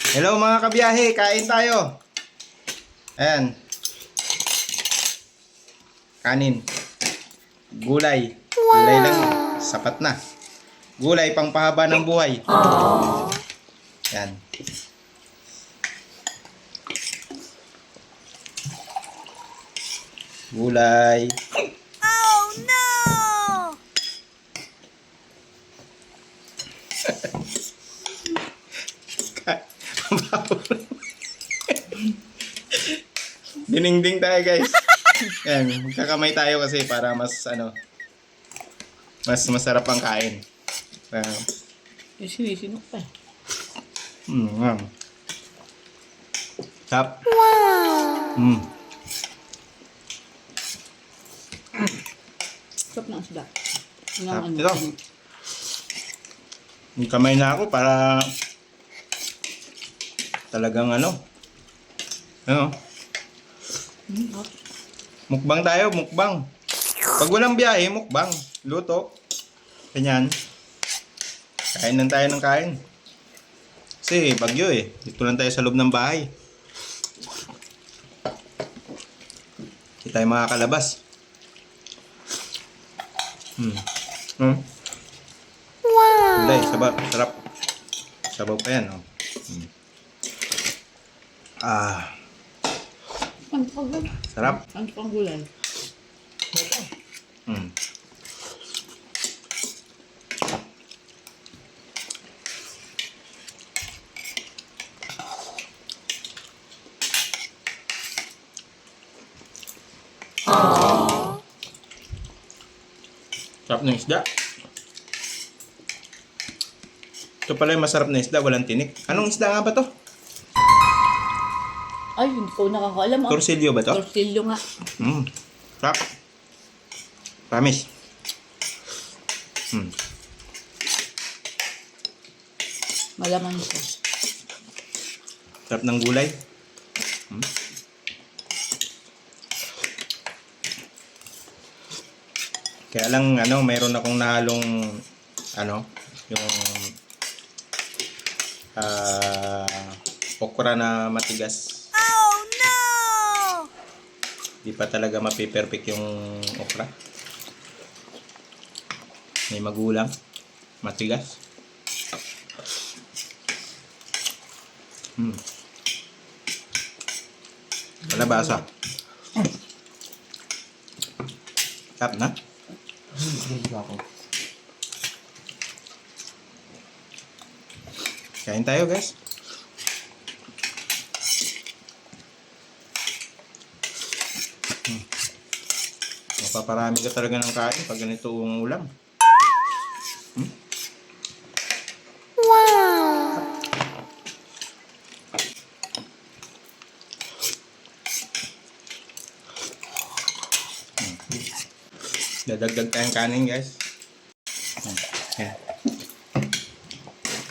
Hello mga kabiyahe, kain tayo. Ayan. Kanin. Gulay. Gulay lang, sapat na. Gulay pang pahaba ng buhay. Ayan. Gulay. Oh no! Dinengdeng tayo guys. Ayan, magkakamay tayo kasi para mas mas masarap ang kain. Sinisinok pa. Wow. Tap. Wow! Sarap ng isda. Sarap ito. May kamay na ako para talagang ano. Mukbang tayo, mukbang. Pag walang biyahe, mukbang. Luto. Ganyan. Kain lang tayo ng kain. Kasi bagyo eh. Dito lang tayo sa loob ng bahay. Hindi tayo makakalabas. Wow! Gulay, sabaw, sarap. Sabaw pa yan, oh. Ang pagod. Sarap. Ang panggulay. Sarap ng isda. Ito pala yung masarap na isda, walang tinik. Anong isda nga ba to? Ay, hindi ko nakakaalam. Torsilyo ba to? Torsilyo nga. Sarap. Promise. Malaman siya. Sarap ng gulay. Kaya lang mayroon akong nahalong yung okra na matigas. Oh no! Di pa talaga mapiperfect yung okra. May magulang. Matigas. Wala basa. Tap na. Kain tayo guys. Mapaparami ka talaga ng kain pag ganito ang ulam. Wow! Dadagdag tayong kanin guys. Yan.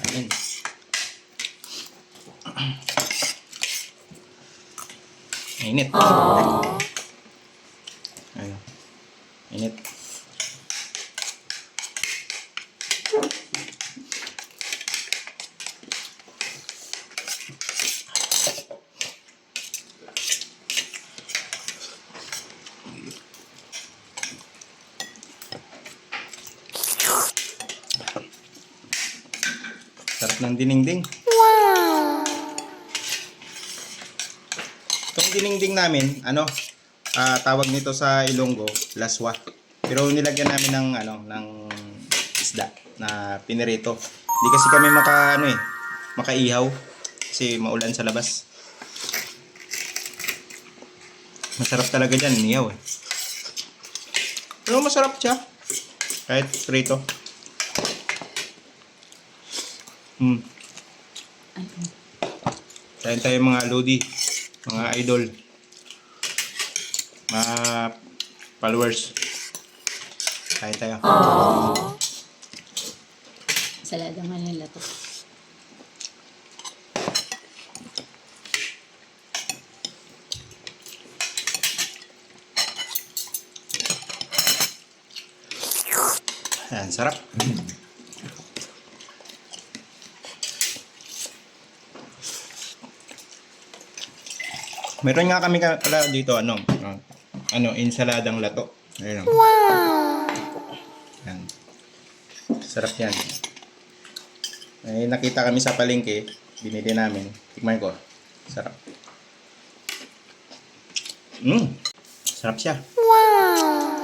Kanin. Init. Ayun. Init. Sarap ng dinengding. Wow! Itong dinengding namin, tawag nito sa Ilonggo, laswa. Pero nilagyan namin ng isda na pinirito. Hindi kasi kami makaihaw kasi maulan sa labas. Masarap talaga diyan, inihaw eh. Pero masarap siya. Kahit prito. Kain tayo mga lodi, mga idol, mga followers. Kain tayo. Salada nga nila to. Ayan, sarap. Meron nga kami pala dito, ensaladang lato. Ayun. Wow. Yan. Sarap yan. Ay, nakita kami sa palengke, binili namin. Tikman ko. Sarap. Sarap siya. Wow.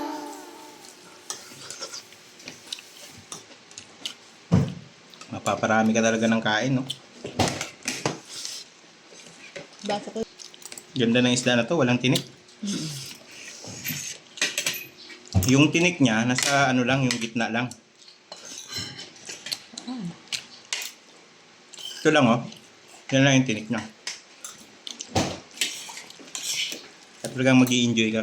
Mapaparami ka talaga ng kain, no? Basa ko. Ganda ng isda na to, walang tinik. Yung tinik niya, nasa lang, yung gitna lang. Ito lang, oh. Yan lang yung tinik niya. At talagang mag-i-enjoy ka.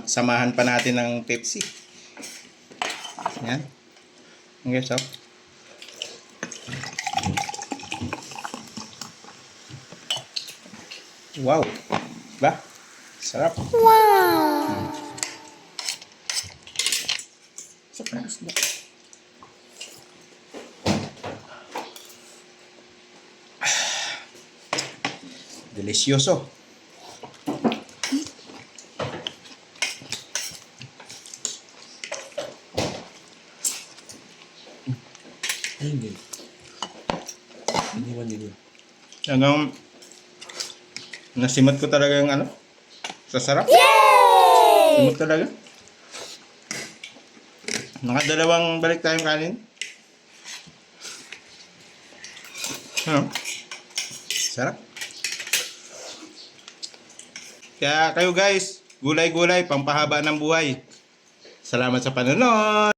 Samahan pa natin ng Pepsi. Yan. Okay, so. Wow. Ba? Sarap. Wow. Sarap na isda. Delicioso. Hindi. Hindi man din yun. Hanggang nasimot ko talaga yung sa sarap. Simot talaga. Nakadalawang balik tayong kanin. Sarap. Kaya kayo guys, gulay-gulay, pampahaba ng buhay. Salamat sa panonood.